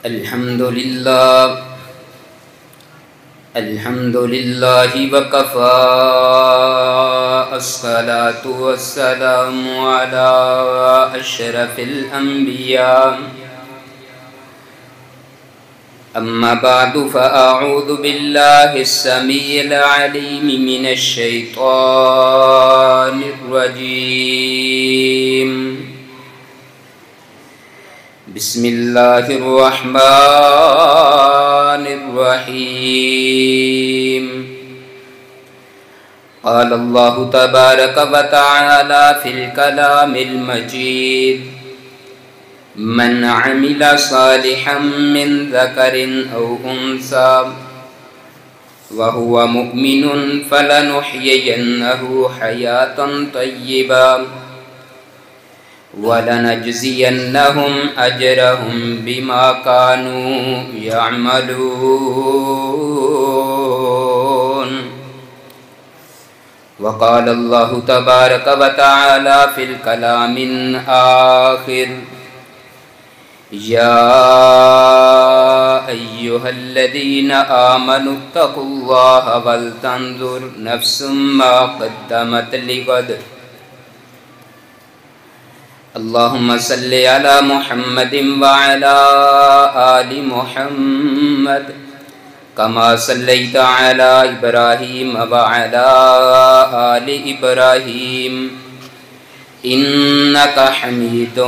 الحمد لله وكفى الصلاة والسلام على أشرف الأنبياء أما بعد فأعوذ بالله السميع العليم من الشيطان الرجيم بسم الله الرحمن الرحيم قال الله تبارك وتعالى في الكلام المجيد من عمل صالحا من ذكر أو أنثى وهو مؤمن فلنحيينه حياة طيبة وَلَنَجْزِيَنَّهُمْ أَجْرَهُمْ بِمَا كَانُوا يَعْمَلُونَ وقال الله تبارك وتعالى في الكلام الآخر يا أيها الذين آمنوا اتقوا الله ولتنظر نفس ما قدمت لغد اللهم صل على محمد وعلى آل محمد كما صليت على إبراهيم وعلى آل إبراهيم إنك حميد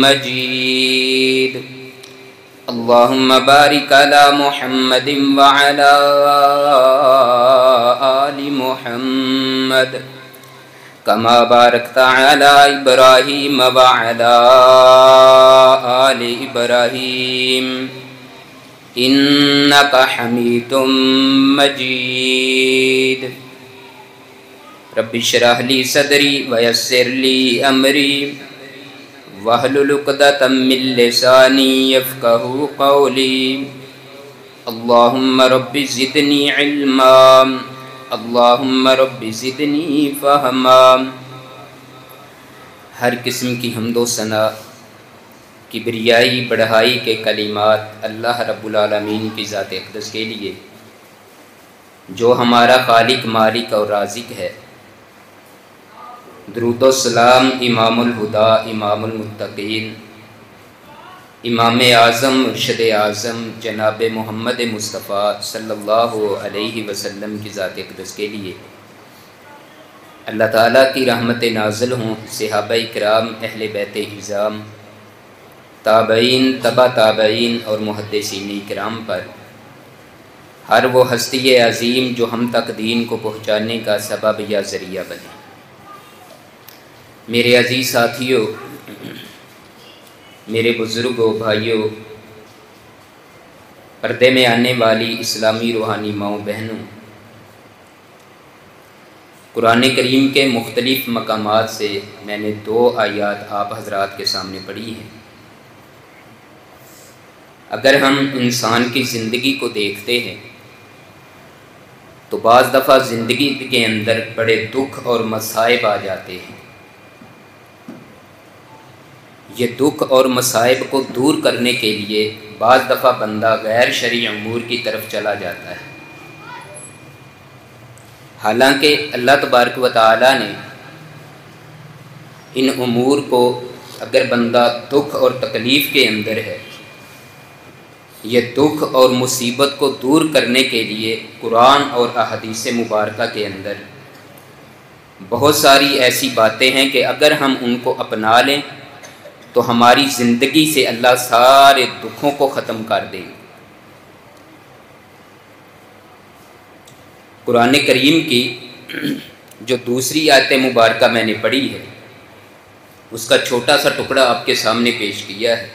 مجيد اللهم بارك على محمد وعلى آل محمد كما باركت على إبراهيم وعلى آل إبراهيم إنك حميد مجيد رب اشرح لي صدري ويسر لي أمري واحلل عقدة من لساني يفقهوا قولي اللهم رب زدني علما اللہم رب زدنی فہما۔ ہر قسم کی حمد و ثنا کبریائی بڑھائی کے کلمات اللہ رب العالمین کی ذات اقدس کے لیے جو ہمارا خالق مالک اور رازق ہے۔ درود و سلام امام الہدا امام المتقین امام اعظم مرشد اعظم جناب محمد مصطفیٰ صلی اللہ علیہ وسلم کی ذات اقدس کے لیے اللہ تعالیٰ کی رحمت نازل ہوں صحابہ کرام اہل بیت اعظام تابعین تبع تابعین اور محدثین کرام پر، ہر وہ ہستی عظیم جو ہم تک دین کو پہنچانے کا سبب یا ذریعہ بنے۔ میرے عزیز ساتھیوں، میرے بزرگوں، بھائیوں، پردے میں آنے والی اسلامی روحانی ماؤں بہنوں، قرآن کریم کے مختلف مقامات سے میں نے 2 آیات آپ حضرات کے سامنے پڑھی ہیں۔ اگر ہم انسان کی زندگی کو دیکھتے ہیں تو بعض دفعہ زندگی کے اندر بڑے دکھ اور مصائب آ جاتے ہیں۔ یہ دکھ اور مصائب کو دور کرنے کے لیے بعض دفعہ بندہ غیر شرعی امور کی طرف چلا جاتا ہے، حالانکہ اللہ تبارک و تعالیٰ نے ان امور کو، اگر بندہ دکھ اور تکلیف کے اندر ہے، یہ دکھ اور مصیبت کو دور کرنے کے لیے قرآن اور احادیث مبارکہ کے اندر بہت ساری ایسی باتیں ہیں کہ اگر ہم ان کو اپنا لیں تو ہماری زندگی سے اللہ سارے دکھوں کو ختم کر دے گا۔ قرآن کریم کی جو دوسری آیت مبارکہ میں نے پڑھی ہے اس کا چھوٹا سا ٹکڑا آپ کے سامنے پیش کیا ہے۔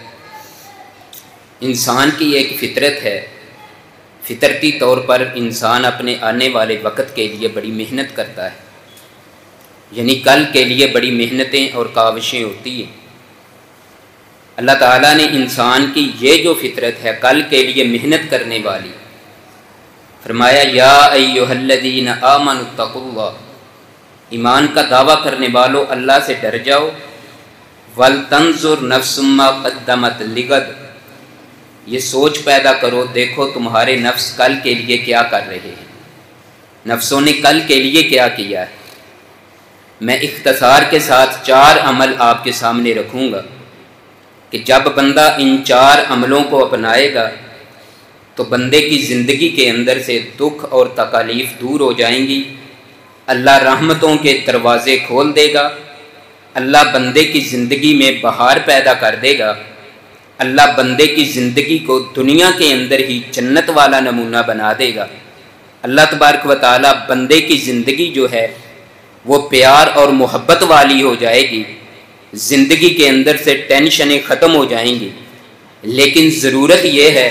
انسان کی ایک فطرت ہے، فطرتی طور پر انسان اپنے آنے والے وقت کے لیے بڑی محنت کرتا ہے، یعنی کل کے لیے بڑی محنتیں اور کاوشیں ہوتی ہیں۔ اللہ تعالیٰ نے انسان کی یہ جو فطرت ہے کل کے لیے محنت کرنے والی، فرمایا یا ایھا الذین آمنوا اتقوا اللہ، ایمان کا دعویٰ کرنے والوں اللہ سے ڈر جاؤ، وَلْتَنْظُرْ نَفْسٌ مَّا قَدَّمَتْ لِغَدٍ، یہ سوچ پیدا کرو، دیکھو تمہارے نفس کل کے لیے کیا کر رہے ہیں، نفسوں نے کل کے لیے کیا کیا ہے۔ میں اختصار کے ساتھ 4 عمل آپ کے سامنے رکھوں گا کہ جب بندہ ان 4 عملوں کو اپنائے گا تو بندے کی زندگی کے اندر سے دکھ اور تکالیف دور ہو جائیں گی، اللہ رحمتوں کے دروازے کھول دے گا، اللہ بندے کی زندگی میں بہار پیدا کر دے گا، اللہ بندے کی زندگی کو دنیا کے اندر ہی جنت والا نمونہ بنا دے گا۔ اللہ تبارک و تعالیٰ بندے کی زندگی جو ہے وہ پیار اور محبت والی ہو جائے گی، زندگی کے اندر سے ٹینشنیں ختم ہو جائیں گی۔ لیکن ضرورت یہ ہے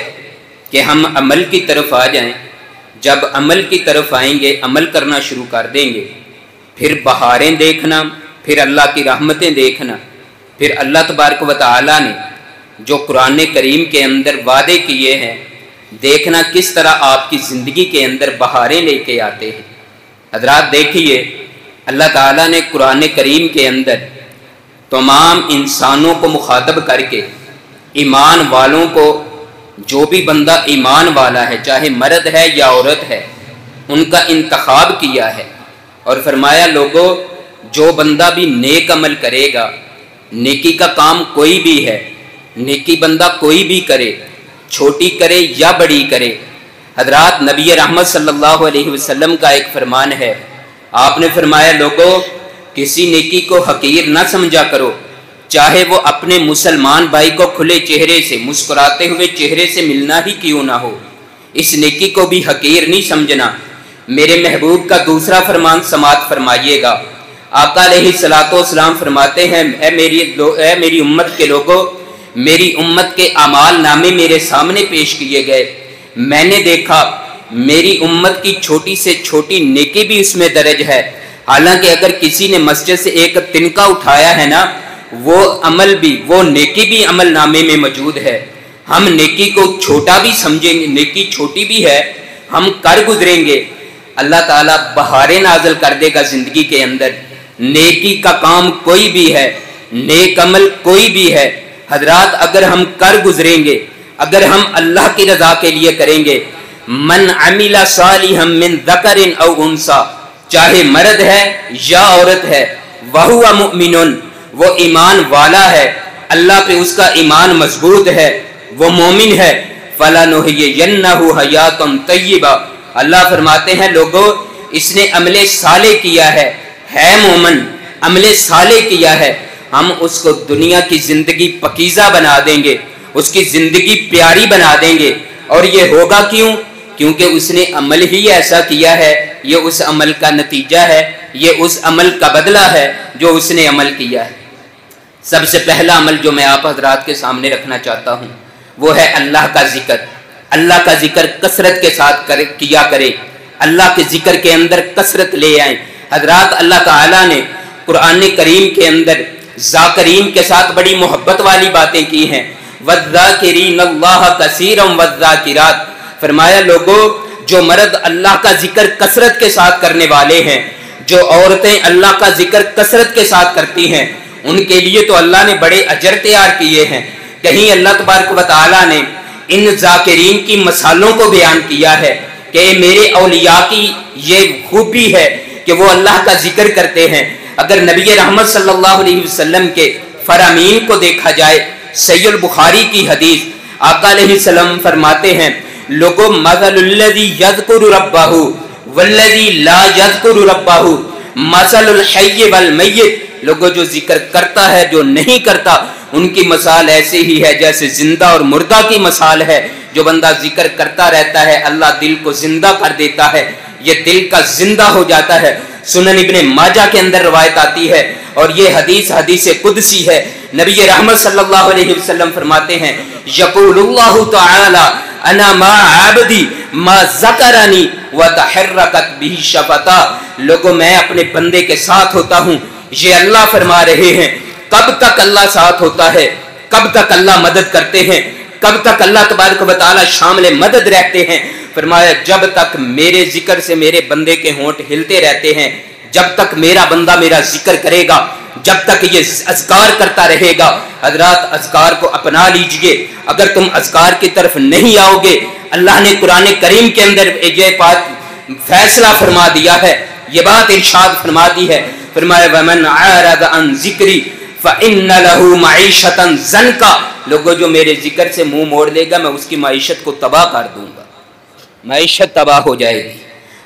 کہ ہم عمل کی طرف آ جائیں۔ جب عمل کی طرف آئیں گے، عمل کرنا شروع کر دیں گے، پھر بہاریں دیکھنا، پھر اللہ کی رحمتیں دیکھنا، پھر اللہ تبارک و تعالیٰ نے جو قرآن کریم کے اندر وعدے کیے ہیں، دیکھنا کس طرح آپ کی زندگی کے اندر بہاریں لے کے آتے ہیں۔ حضرات دیکھیے، اللہ تعالیٰ نے قرآن کریم کے اندر تمام انسانوں کو مخاطب کر کے ایمان والوں کو، جو بھی بندہ ایمان والا ہے چاہے مرد ہے یا عورت ہے، ان کا انتخاب کیا ہے اور فرمایا لوگو جو بندہ بھی نیک عمل کرے گا، نیکی کا کام کوئی بھی ہے، نیکی بندہ کوئی بھی کرے، چھوٹی کرے یا بڑی کرے۔ حضرات نبی رحمت صلی اللہ علیہ وسلم کا ایک فرمان ہے، آپ نے فرمایا لوگو کسی نیکی کو حقیر نہ سمجھا کرو، چاہے وہ اپنے مسلمان بھائی کو کھلے چہرے سے مسکراتے ہوئے چہرے سے ملنا ہی کیوں نہ ہو، اس نیکی کو بھی حقیر نہیں سمجھنا۔ میرے محبوب کا دوسرا فرمان سماعت فرمائیے گا۔ آقا علیہ الصلوۃ والسلام فرماتے ہیں اے میری امت کے لوگوں، میری امت کے اعمال نامے میرے سامنے پیش کیے گئے، میں نے دیکھا میری امت کی چھوٹی سے چھوٹی نیکی بھی اس میں درج ہے، حالانکہ اگر کسی نے مسجد سے ایک تنکا اٹھایا ہے نا، وہ عمل بھی، وہ نیکی بھی عمل نامے میں موجود ہے۔ ہم نیکی کو چھوٹا بھی سمجھیں گے، نیکی چھوٹی بھی ہے، ہم کر گزریں گے، اللہ تعالیٰ بہاریں نازل کر دے گا زندگی کے اندر۔ نیکی کا کام کوئی بھی ہے، نیک عمل کوئی بھی ہے، حضرات اگر ہم کر گزریں گے، اگر ہم اللہ کی رضا کے لیے کریں گے، من عمل صالحا من ذکر او انثی، چاہے مرد ہے یا عورت ہے، وہو مؤمن، وہ ایمان والا ہے، اللہ پہ اس کا ایمان مضبوط ہے، وہ مومن ہے، فَلَنُحْيِيَنَّهُ حَيَاةً طَيِّبَةً، اللہ فرماتے ہیں لوگوں اس نے عمل صالح کیا ہے مومن، عمل صالح کیا ہے، ہم اس کو دنیا کی زندگی پکیزہ بنا دیں گے، اس کی زندگی پیاری بنا دیں گے۔ اور یہ ہوگا کیوں؟ کیونکہ اس نے عمل ہی ایسا کیا ہے، یہ اس عمل کا نتیجہ ہے، یہ اس عمل کا بدلہ ہے جو اس نے عمل کیا ہے۔ سب سے پہلا عمل جو میں آپ حضرات کے سامنے رکھنا چاہتا ہوں وہ ہے اللہ کا ذکر۔ اللہ کا ذکر کثرت کے ساتھ کیا کرے، اللہ کے ذکر کے اندر کثرت لے آئیں۔ حضرات اللہ تعالیٰ نے قرآن کریم کے اندر ذاکرین کے ساتھ بڑی محبت والی باتیں کی ہیں، وَالذَّاكِرِينَ اللَّهَ كَثِيرًا وَالذَّاكِرَاتِ، فرمایا لوگوں جو مرد اللہ کا ذکر کثرت کے ساتھ کرنے والے ہیں، جو عورتیں اللہ کا ذکر کثرت کے ساتھ کرتی ہیں، ان کے لیے تو اللہ نے بڑے اجر تیار کیے ہیں۔ کہیں اللہ تبارک و تعالیٰ نے ان ذاکرین کی مثالوں کو بیان کیا ہے کہ میرے اولیاء کی یہ خوبی ہے کہ وہ اللہ کا ذکر کرتے ہیں۔ اگر نبی رحمت صلی اللہ علیہ وسلم کے فرامین کو دیکھا جائے، صحیح البخاری کی حدیث، آقا علیہ السلام فرماتے ہیں لوگوں مثل الذی یذکر ربہ والذی لا یذکر ربہ مثل الحی والمیت، لوگوں جو ذکر کرتا ہے جو نہیں کرتا، ان کی مثال ایسے ہی ہے جیسے زندہ اور مردہ کی مثال ہے۔ جو بندہ ذکر کرتا رہتا ہے اللہ دل کو زندہ کر دیتا ہے، یہ دل کا زندہ ہو جاتا ہے۔ سنن ابن ماجہ کے اندر روایت آتی ہے اور یہ حدیث قدسی ہے۔ نبی رحمت صلی اللہ علیہ وسلم فرماتے ہیں یقول اللہ تعالی انا ما عبدی ما ذکرنی وتحرکت به شفتا، لوگوں میں اپنے بندے کے ساتھ ہوتا ہوں۔ یہ اللہ فرما رہے ہیں کب تک اللہ ساتھ ہوتا ہے، کب تک اللہ مدد کرتے ہیں، کب تک اللہ تبارک و تعالی شامل مدد رہتے ہیں؟ فرمایا جب تک میرے ذکر سے میرے بندے کے ہونٹ ہلتے رہتے ہیں، جب تک میرا بندہ میرا ذکر کرے گا، جب تک یہ اذکار کرتا رہے گا۔ حضرات اذکار کو اپنا لیجئے، اگر تم اذکار کی طرف نہیں آؤ گے، اللہ نے قرآن کریم کے اندر یہ بات فیصلہ فرما دیا ہے، یہ بات ارشاد فرما دی ہے، فرمایا وَمَنْ عَارَضَ عَنْ ذِكْرِي فَإِنَّ لَهُ مَعِيشَةً ضَنْكَ، لوگوں جو میرے ذکر سے منہ موڑ لے گا میں اس کی معیشت کو تباہ کر دوں گا، معیشت تباہ ہو جائے گی۔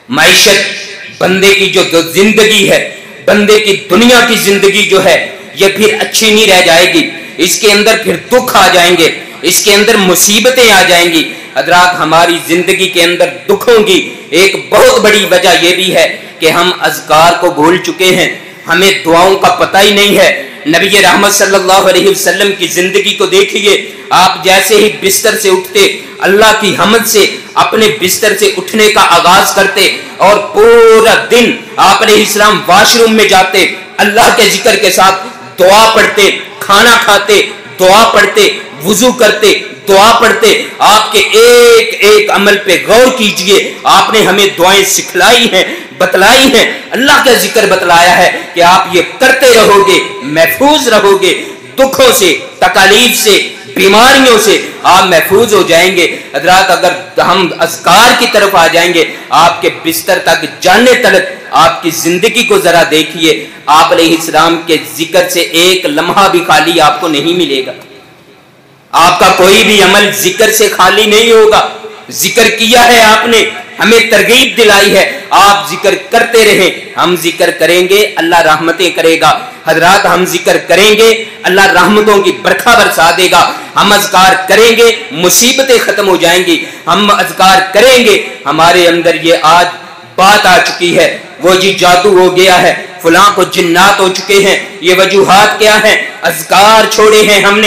معیشت بندے کی جو زندگی ہے، بندے کی دنیا کی زندگی جو ہے یہ پھر اچھی نہیں رہ جائے گی، اس کے اندر پھر دکھ آ جائیں گے، اس کے اندر مصیبتیں آ جائیں گی۔ حضرات ہماری زندگی کے اندر دکھوں کی ایک بہت بڑی وجہ یہ بھی ہے کہ ہم اذکار کو بھول چکے ہیں، ہمیں دعاؤں کا پتہ ہی نہیں ہے۔ نبی رحمت صلی اللہ علیہ وسلم کی زندگی کو دیکھیے، آپ جیسے ہی بستر سے اٹھتے اللہ کی حمد سے اپنے بستر سے اٹھنے کا آغاز کرتے اور پورا دن آپ علیہ السلام واش روم میں جاتے، اللہ کے ذکر کے ساتھ دعا پڑھتے، کھانا کھاتے دعا پڑھتے، وضو کرتے دعا پڑھتے۔ آپ کے ایک ایک عمل پہ غور کیجئے، آپ نے ہمیں دعائیں سکھلائی ہیں، بتلائی ہیں، اللہ کا ذکر بتلایا ہے کہ آپ یہ کرتے رہو گے محفوظ رہو گے، دکھوں سے، تکالیف سے، بیماریوں سے آپ محفوظ ہو جائیں گے۔ حضرات اگر ہم اذکار کی طرف آ جائیں گے، آپ کے بستر تک جانے تلک آپ کی زندگی کو ذرا دیکھیے، آپ علیہ السلام کے ذکر سے ایک لمحہ بھی خالی آپ کو نہیں ملے گا، آپ کا کوئی بھی عمل ذکر سے خالی نہیں ہوگا۔ ذکر کیا ہے آپ نے، ہمیں ترغیب دلائی ہے، آپ ذکر کرتے رہیں، ہم ذکر کریں گے اللہ رحمتیں کرے گا۔ حضرات ہم ذکر کریں گے اللہ رحمتوں کی برکھا برسا دے گا، ہم اذکار کریں گے مصیبتیں ختم ہو جائیں گی، ہم اذکار کریں گے ہمارے اندر یہ آج بات آ چکی ہے، وہ جی جادو ہو گیا ہے، فلاں کو جنات ہو چکے ہیں، یہ وجوہات کیا ہیں؟ اذکار چھوڑے ہیں ہم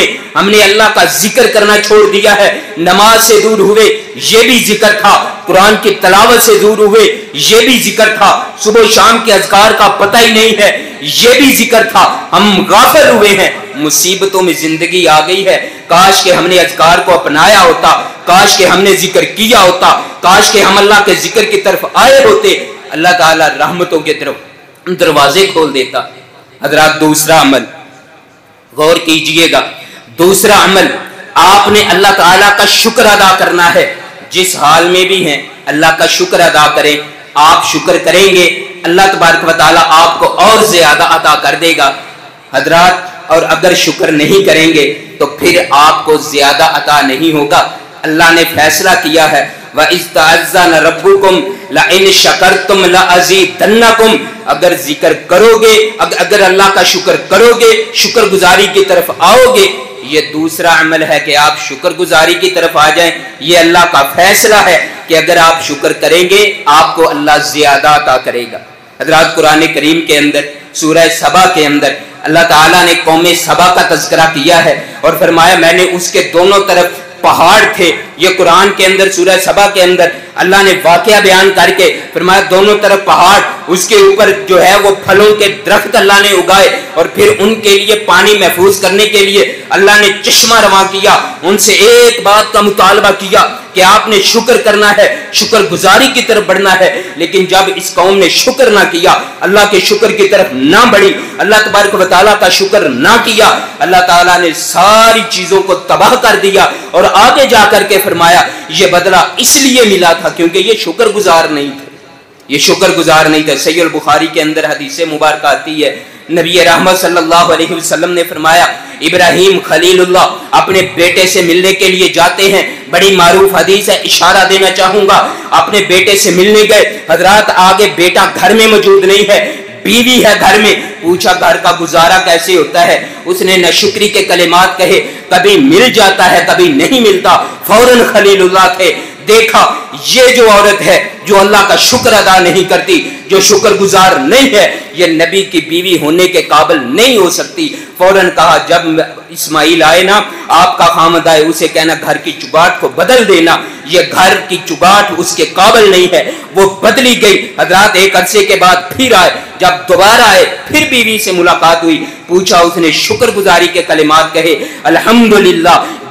نے اللہ کا ذکر کرنا چھوڑ دیا ہے، نماز سے دور ہوئے یہ بھی ذکر تھا، قرآن کی تلاوت سے دور ہوئے یہ بھی ذکر تھا، صبح و شام کے اذکار کا پتہ ہی نہیں ہے یہ بھی ذکر تھا، ہم غافل ہوئے ہیں، مصیبتوں میں زندگی آ گئی ہے۔ کاش کہ ہم نے اذکار کو اپنایا ہوتا، کاش کہ ہم نے ذکر کیا ہوتا، کاش کہ ہم اللہ کے ذکر کی طرف آئے ہوتے، اللہ تعالیٰ رحمتوں کی طرف دروازے کھول دیتا۔ حضرات دوسرا عمل غور کیجئے گا، دوسرا عمل آپ نے اللہ تعالیٰ کا شکر ادا کرنا ہے، جس حال میں بھی ہیں اللہ کا شکر ادا کریں، آپ شکر کریں گے اللہ تبارک و تعالیٰ آپ کو اور زیادہ عطا کر دے گا۔ حضرات اور اگر شکر نہیں کریں گے تو پھر آپ کو زیادہ عطا نہیں ہوگا۔ اللہ نے فیصلہ کیا ہے وَإِذْ تَعَذَّنَ رَبُّكُمْ لَإِنْ شَكَرْتُمْ لَأَزِيدَنَّكُمْ، اگر ذکر کرو گے، اگر اللہ کا شکر کرو گے، شکر گزاری کی طرف آؤ گے، یہ دوسرا عمل ہے کہ آپ شکر گزاری کی طرف آ جائیں، یہ اللہ کا فیصلہ ہے کہ اگر آپ شکر کریں گے آپ کو اللہ زیادہ عطا کرے گا۔ حضرات قرآن کریم کے اندر سورہ سبا کے اندر اللہ تعالیٰ نے قوم سبا کا تذکرہ کیا ہے اور فرمایا میں نے اس کے دونوں طرف پہاڑ تھے، یہ قرآن کے اندر سورہ سبا کے اندر اللہ نے واقعہ بیان کر کے فرمایا دونوں طرف پہاڑ، اس کے اوپر جو ہے وہ پھلوں کے درخت اللہ نے اگائے اور پھر ان کے لیے پانی محفوظ کرنے کے لیے اللہ نے چشمہ رواں کیا، ان سے ایک بات کا مطالبہ کیا کہ آپ نے شکر کرنا ہے، شکر گزاری کی طرف بڑھنا ہے۔ لیکن جب اس قوم نے شکر نہ کیا، اللہ کے شکر کی طرف نہ بڑھی، اللہ تبارک و تعالیٰ کا شکر نہ کیا، اللہ تعالیٰ نے ساری چیزوں کو تباہ کر دیا اور آگے جا کر کے فرمایا یہ بدلہ اس لیے ملا تھا کیونکہ یہ شکر گزار نہیں تھے، یہ شکر گزار نہیں تھے۔ صحیح البخاری کے اندر حدیث مبارکہ آتی ہے، نبی رحمت صلی اللہ علیہ وسلم نے فرمایا ابراہیم خلیل اللہ اپنے بیٹے سے ملنے کے لیے جاتے ہیں، بڑی معروف حدیث ہے، اشارہ دینا چاہوں گا، اپنے بیٹے سے ملنے گئے، حضرات آگے بیٹا گھر میں موجود نہیں ہے، بیوی ہے گھر میں، پوچھا گھر کا گزارا کیسے ہوتا ہے، اس نے ناشکری کے کلمات کہے، کبھی مل جاتا ہے کبھی نہیں ملتا، فوراً خلیل اللہ تھے، دیکھا یہ جو عورت ہے جو اللہ کا شکر ادا نہیں کرتی، جو شکر گزار نہیں ہے، یہ نبی کی بیوی ہونے کے قابل نہیں ہو سکتی۔ فوراً کہا جب اسماعیل آئے نا، آپ کا خامد آئے، اسے کہنا گھر کی چگاٹ کو بدل دینا، یہ گھر کی چگاٹ اس کے قابل نہیں ہے، وہ بدلی گئی۔ حضرات ایک عرصے کے بعد پھر آئے، جب دوبارہ آئے پھر بیوی سے ملاقات ہوئی، پوچھا، اس نے شکر گزاری کے کلمات کہے، الحمدللہ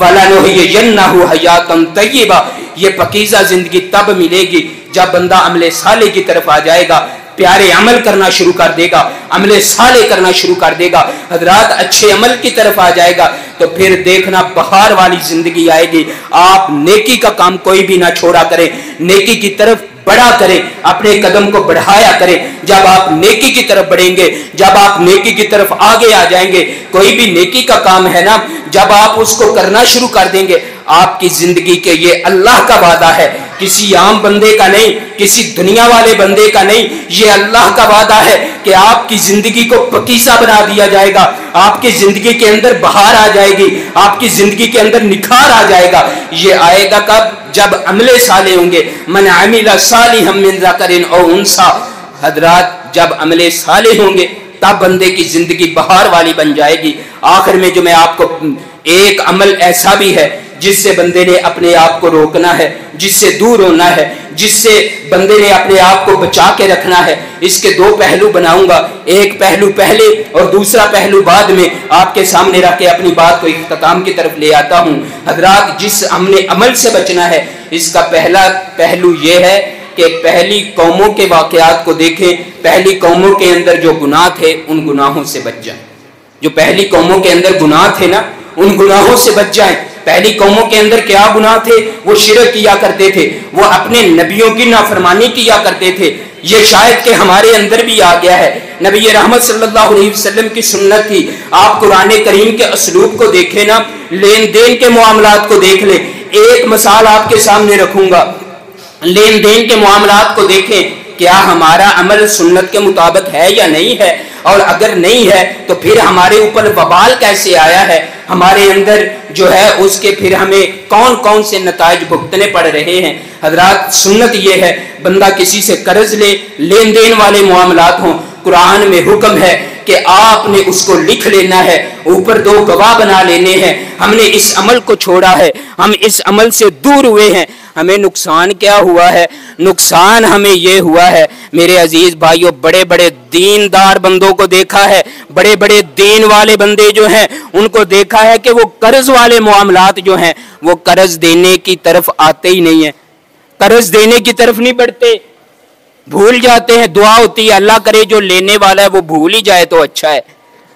وَلَنُحْيِيَنَّهُ حَيَاتًا طَيِّبَةً، یہ پاکیزہ زندگی تب ملے گی جب بندہ عمل صالح کی طرف آ جائے گا، پیارے عمل کرنا شروع کر دے گا، عمل صالح کرنا شروع کر دے گا، حضرات اچھے عمل کی طرف آ جائے گا، تو پھر دیکھنا بہار والی زندگی آئے گی۔ آپ نیکی کا کام کوئی بھی نہ چھوڑا کریں، نیکی کی طرف بڑھا کریں، اپنے قدم کو بڑھایا کریں۔ جب آپ نیکی کی طرف بڑھیں گے، جب آپ نیکی کی طرف آگے آ جائیں گے، کوئی بھی نیکی کا کام ہے نا، جب آپ اس کو کرنا شروع کر دیں گے، آپ کی زندگی کے یہ اللہ کا وعدہ ہے، کسی عام بندے کا نہیں، کسی دنیا والے بندے کا نہیں، یہ اللہ کا وعدہ ہے کہ آپ کی زندگی کو پکیزہ بنا دیا جائے گا، آپ کی زندگی کے اندر بہار آ جائے گی، آپ کی زندگی کے اندر نکھار آ جائے گا۔ یہ آئے گا کب؟ جب عمل صالح ہوں گے۔ من عمل صالحا من ذکر او انثی، حضرات جب عمل صالح ہوں گے تب بندے کی زندگی بہار والی بن جائے گی۔ آخر میں جو میں آپ کو ایک عمل ایسا بھی ہے جس سے بندے نے اپنے آپ کو روکنا ہے، جس سے دور ہونا ہے، جس سے بندے نے اپنے آپ کو بچا کے رکھنا ہے، اس کے دو پہلو بناؤں گا، ایک پہلو پہلے اور دوسرا پہلو بعد میں آپ کے سامنے رکھ کے اپنی بات کو اختتام کی طرف لے آتا ہوں۔ حضرات جس ہم نے عمل سے بچنا ہے، اس کا پہلا پہلو یہ ہے کہ پہلی قوموں کے واقعات کو دیکھیں، پہلی قوموں کے اندر جو گناہ تھے ان گناہوں سے بچ جائیں۔ جو پہلی قوموں کے اندر گناہ تھے نا، ان گناہوں سے بچ جائیں۔ پہلی قوموں کے اندر کیا گناہ تھے؟ وہ شرک کیا کرتے تھے، وہ اپنے نبیوں کی نافرمانی کیا کرتے تھے۔ یہ شاید کہ ہمارے اندر بھی آ گیا ہے۔ نبی رحمت صلی اللہ علیہ وسلم کی سنت تھی۔ آپ قرآن کریم کے اسلوب کو دیکھیں نا، لین دین کے معاملات کو دیکھ لیں۔ ایک مثال آپ کے سامنے رکھوں گا، لین دین کے معاملات کو دیکھیں، کیا ہمارا عمل سنت کے مطابق ہے یا نہیں ہے؟ اور اگر نہیں ہے تو پھر ہمارے اوپر وبال کیسے آیا ہے، ہمارے اندر جو ہے اس کے پھر ہمیں کون کون سے نتائج بھگتنے پڑ رہے ہیں۔ حضرات سنت یہ ہے، بندہ کسی سے قرض لے، لین دین والے معاملات ہوں، قرآن میں حکم ہے کہ آپ نے اس کو لکھ لینا ہے، اوپر دو گواہ بنا لینے ہیں۔ ہم نے اس عمل کو چھوڑا ہے، ہم اس عمل سے دور ہوئے ہیں، ہمیں نقصان کیا ہوا ہے؟ نقصان ہمیں یہ ہوا ہے میرے عزیز بھائیوں، بڑے بڑے دیندار بندوں کو دیکھا ہے، بڑے بڑے دین والے بندے جو ہیں ان کو دیکھا ہے کہ وہ قرض والے معاملات جو ہیں وہ قرض دینے کی طرف آتے ہی نہیں ہیں، قرض دینے کی طرف نہیں بڑھتے، بھول جاتے ہیں۔ دعا ہوتی ہے اللہ کرے جو لینے والا ہے وہ بھول ہی جائے تو اچھا ہے،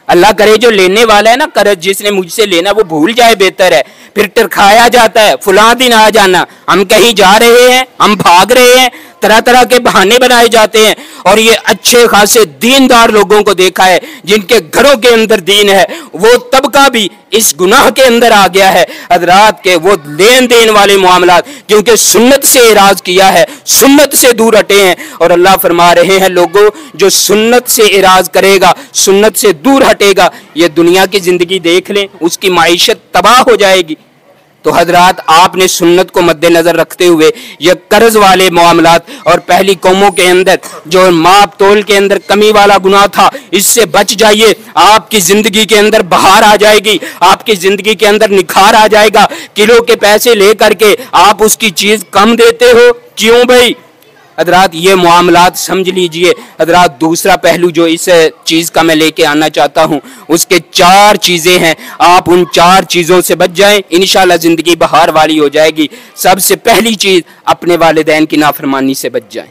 اللہ کرے جو لینے والا ہے نا قرض جس نے مجھ سے لینا وہ بھول جائے بہتر ہے۔ پھر ٹرکھایا جاتا ہے فلاں دن آ جانا، ہم کہیں جا رہے ہیں، ہم بھاگ رہے ہیں، طرح طرح کے بہانے بنائے جاتے ہیں۔ اور یہ اچھے خاصے دیندار لوگوں کو دیکھا ہے جن کے گھروں کے اندر دین ہے، وہ طبقہ بھی اس گناہ کے اندر آ گیا ہے حضرات کے وہ لین دین والے معاملات، کیونکہ سنت سے اعراض کیا ہے، سنت سے دور ہٹے ہیں۔ اور اللہ فرما رہے ہیں لوگوں جو سنت سے اعراض کرے گا، سنت سے دور ہٹے گا، یہ دنیا کی زندگی دیکھ لیں، اس کی معیشت تباہ ہو جائے گی۔ تو حضرات آپ نے سنت کو مد نظر رکھتے ہوئے یہ قرض والے معاملات اور پہلی قوموں کے اندر جو ماپ تول کے اندر کمی والا گناہ تھا، اس سے بچ جائیے، آپ کی زندگی کے اندر بہار آ جائے گی، آپ کی زندگی کے اندر نکھار آ جائے گا۔ کلو کے پیسے لے کر کے آپ اس کی چیز کم دیتے ہو، کیوں بھائی؟ حضرات یہ معاملات سمجھ لیجئے۔ حضرات دوسرا پہلو جو اس چیز کا میں لے کے آنا چاہتا ہوں، اس کے 4 چیزیں ہیں، آپ ان 4 چیزوں سے بچ جائیں، انشاءاللہ زندگی بہار والی ہو جائے گی۔ سب سے پہلی چیز، اپنے والدین کی نافرمانی سے بچ جائیں،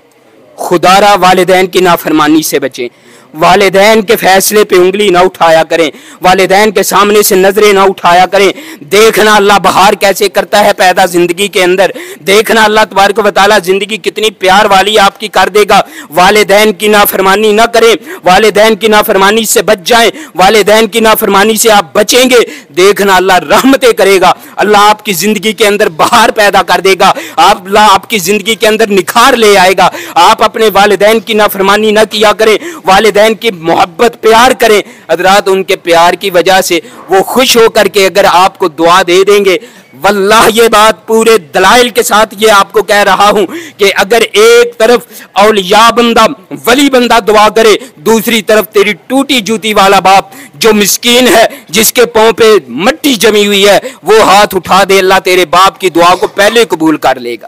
خدا را والدین کی نافرمانی سے بچیں۔ والدین کے فیصلے پہ انگلی نہ اٹھایا کریں، والدین کے سامنے سے نظریں نہ اٹھایا کریں۔ دیکھنا اللہ بہار کیسے کرتا ہے پیدا زندگی کے اندر، دیکھنا اللہ تبارک و تعالیٰ زندگی کتنی پیار والی آپ کی کر دے گا۔ والدین کی نافرمانی نہ کریں، والدین کی نافرمانی سے بچ جائیں، والدین کی نافرمانی سے آپ بچیں گے، دیکھنا اللہ رحمتیں کرے گا، اللہ آپ کی زندگی کے اندر بہار پیدا کر دے گا، اللہ آپ کی زندگی کے اندر نکھار لے آئے گا۔ آپ اپنے والدین کی نافرمانی نہ کیا کریں، والدین کی محبت پیار کریں۔ حضرات ان کے پیار کی وجہ سے وہ خوش ہو کر کے اگر آپ کو دعا دے دیں گے، واللہ یہ بات پورے دلائل کے ساتھ یہ آپ کو کہہ رہا ہوں کہ اگر ایک طرف اولیاء بندہ ولی بندہ دعا کرے، دوسری طرف تیری ٹوٹی جوتی والا باپ جو مسکین ہے، جس کے پاؤں پہ مٹی جمی ہوئی ہے، وہ ہاتھ اٹھا دے، اللہ تیرے باپ کی دعا کو پہلے قبول کر لے گا۔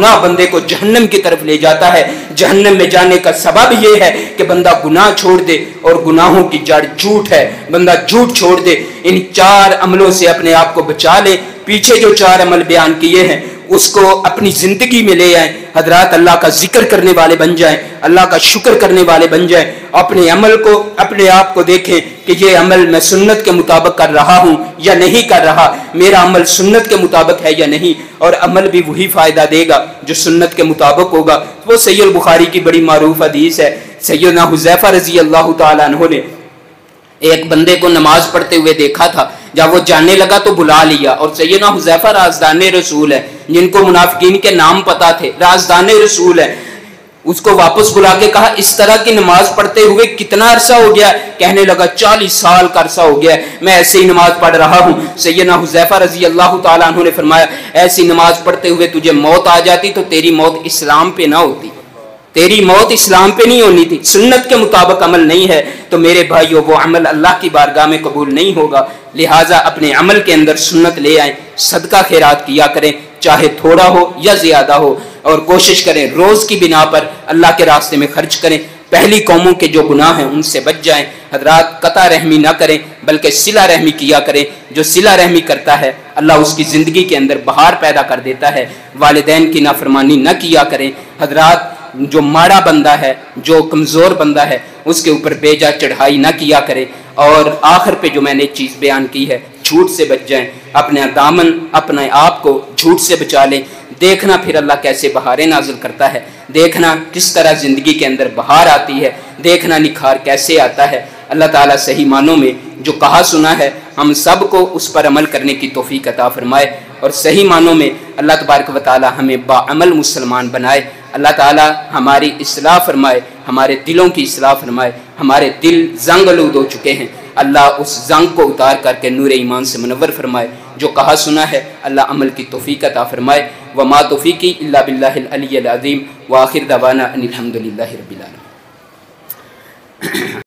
گناہ بندے کو جہنم کی طرف لے جاتا ہے۔ جہنم میں جانے کا سبب یہ ہے کہ بندہ گناہ چھوڑ دے، اور گناہوں کی جڑ جھوٹ ہے، بندہ جھوٹ چھوڑ دے۔ ان 4 عملوں سے اپنے آپ کو بچا لے۔ پیچھے جو 4 عمل بیان کیے ہیں اس کو اپنی زندگی میں لے آئیں۔ حضرات اللہ کا ذکر کرنے والے بن جائیں، اللہ کا شکر کرنے والے بن جائیں۔ اپنے عمل کو، اپنے آپ کو دیکھیں کہ یہ عمل میں سنت کے مطابق کر رہا ہوں یا نہیں کر رہا، میرا عمل سنت کے مطابق ہے یا نہیں، اور عمل بھی وہی فائدہ دے گا جو سنت کے مطابق ہوگا۔ وہ صحیح البخاری کی بڑی معروف حدیث ہے، سیدنا حذیفہ رضی اللہ تعالیٰ عنہ نے ایک بندے کو نماز پڑھتے ہوئے دیکھا تھا، جب وہ جانے لگا تو بلا لیا، اور سیدنا حذیفہ رازدان رسول ہے، جن کو منافقین کے نام پتا تھے، رازدان رسول ہے، اس کو واپس بلا کے کہا اس طرح کی نماز پڑھتے ہوئے کتنا عرصہ ہو گیا؟ کہنے لگا 40 سال کا عرصہ ہو گیا ہے، میں ایسے ہی نماز پڑھ رہا ہوں۔ سیدنا حذیفہ رضی اللہ تعالیٰ عنہ نے فرمایا ایسی نماز پڑھتے ہوئے تجھے موت آ جاتی تو تیری موت اسلام پہ نہ ہوتی، تیری موت اسلام پہ نہیں ہونی تھی، سنت کے مطابق عمل نہیں ہے تو میرے بھائیو وہ عمل اللہ کی بارگاہ میں قبول نہیں ہوگا۔ لہٰذا اپنے عمل کے اندر سنت لے آئیں، صدقہ خیرات کیا کریں، چاہے تھوڑا ہو یا زیادہ ہو، اور کوشش کریں روز کی بنا پر اللہ کے راستے میں خرچ کریں۔ پہلی قوموں کے جو گناہ ہیں ان سے بچ جائیں۔ حضرات قطع رحمی نہ کریں بلکہ صلہ رحمی کیا کریں۔ جو صلہ رحمی کرتا ہے اللہ اس کی زندگی کے اندر بہار پیدا کر دیتا ہے۔ والدین کی نافرمانی نہ کیا کریں۔ حضرات جو ماڑا بندہ ہے، جو کمزور بندہ ہے، اس کے اوپر بے جا چڑھائی نہ کیا کرے۔ اور آخر پہ جو میں نے چیز بیان کی ہے، جھوٹ سے بچ جائیں، اپنے دامن اپنے آپ کو جھوٹ سے بچا لیں۔ دیکھنا پھر اللہ کیسے بہاریں نازل کرتا ہے، دیکھنا کس طرح زندگی کے اندر بہار آتی ہے، دیکھنا نکھار کیسے آتا ہے۔ اللہ تعالیٰ صحیح معنوں میں جو کہا سنا ہے ہم سب کو اس پر عمل کرنے کی توفیق عطا فرمائے، اور صحیح معنوں میں اللہ تبارک و تعالیٰ ہمیں باعمل مسلمان بنائے۔ اللہ تعالیٰ ہماری اصلاح فرمائے، ہمارے دلوں کی اصلاح فرمائے۔ ہمارے دل زنگ آلود ہو چکے ہیں، اللہ اس زنگ کو اتار کر کے نور ایمان سے منور فرمائے۔ جو کہا سنا ہے اللہ عمل کی توفیق عطا فرمائے۔ وما توفیقی الا باللہ العلی العظیم، وآخر دعوانا ان الحمد للہ رب العالمین۔